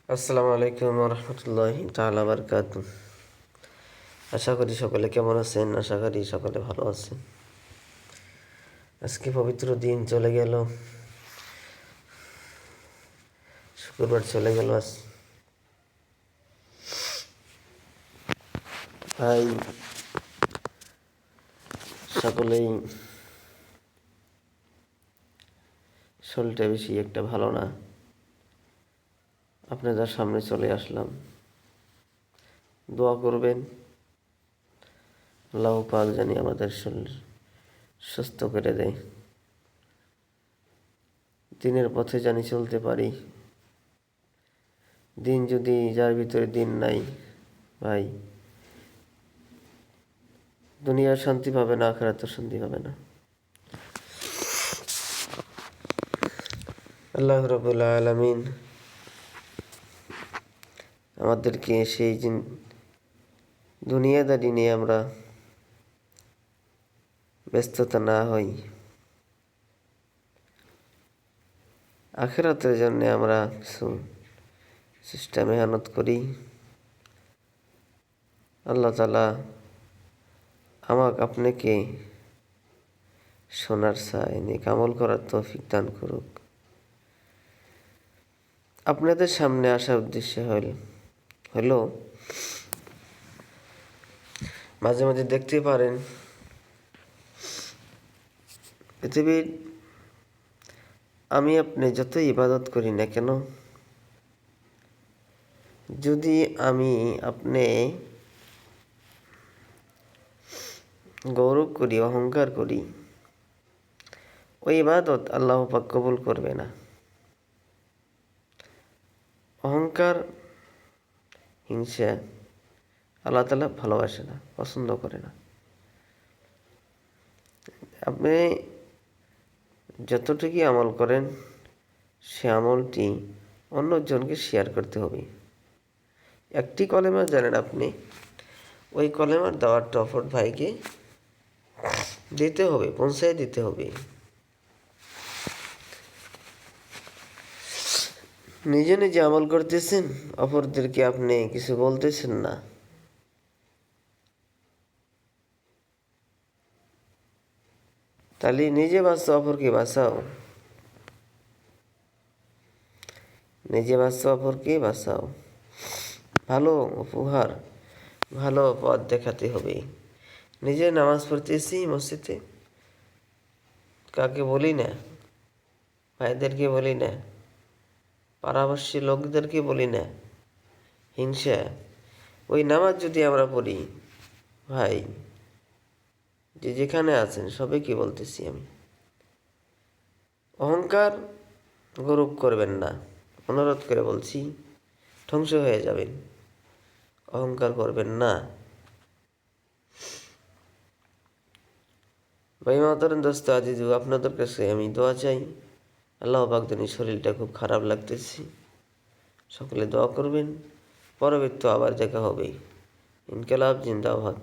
আসসালামু আলাইকুম রহমতুল্লাহি তাআলা বারকাতু। আশা করি সকলে কেমন আছেন, আশা করি সকলে ভালো আছেন। আজকে পবিত্র দিন চলে গেল, শুক্রবার চলে গেল। ভাই সকলেই শরীরটা বেশি একটা ভালো না, আপনাদের সামনে চলে আসলাম। দোয়া করবেন, আল্লাহ পাক জানি আমাদের শরীর সুস্থ করে দেয়, দিনের পথে জানি চলতে পারি। দিন যদি যার ভিতরে দিন নাই, ভাই দুনিয়ার শান্তি পাবে না, আখিরাতের শান্তি পাবে না। আল্লাহ রাব্বুল আলামিন আমাদেরকে সেই দুনিয়াদারি নিয়ে আমরা ব্যস্ততা না হই, আখিরাতের জন্য আমরা কিছু চেষ্টা মেহনত করি। আল্লাহ তাআলা আমাকে আপনাকে শোনার চাই নেক আমল করার তৌফিক দান করুক। আপনাদের সামনে আসার উদ্দেশ্য হলো মাঝে মাঝে দেখতে পারেন পৃথিবীর আমি আপনি যতই ইবাদত করি না কেন, যদি আমি আপনি গৌরব করি, অহংকার করি, ওই ইবাদত আল্লাহ পাক কবুল করবে না। অহংকার, হিংসা আল্লাহ তাআলা ভালোবাসে না, পছন্দ করে না। আপনি যতটুকু আমল করেন সে আমলটি অন্যজনকে শেয়ার করতে হবে। একটি কলেমা জানেন আপনি, ওই কলেমার দাওয়াতটা অপর ভাইকে দিতে হবে, পৌঁছায় দিতে হবে। নিজে নিজে আমল করতেছেন, অপরদেরকে আপনি কিছু বলতেছেন না। তাহলে নিজে বাঁচো, অপরকে বাঁচাও। নিজে বাঁচো, অপরকে বাঁচাও। ভালো উপহার, ভালো পথ দেখাতে হবে। নিজে নামাজ পড়তেছি মসজিদে, কাকে বলি না, ভাইদেরকে বলি না, পাড়াবর্ষী লোকদেরকে বলি না, হিংসা। ওই নামাজ যদি আমরা পড়ি, ভাই যে যেখানে আছেন সবাইকে বলতেছি আমি, অহংকার গৌরব করবেন না, অনুরোধ করে বলছি, ধ্বংস হয়ে যাবেন। অহংকার করবেন না। ভাই মাতারেন দোস্ত আজিজু, আপনাদের কাছে আমি দোয়া চাই। আল্লাহ পাক জানি শরীরটা খুব খারাপ লাগতেছে, সকলে দোয়া করবেন। পরবর্তী আবার দেখা হবে। ইনকালাব জিন্দাবাদ।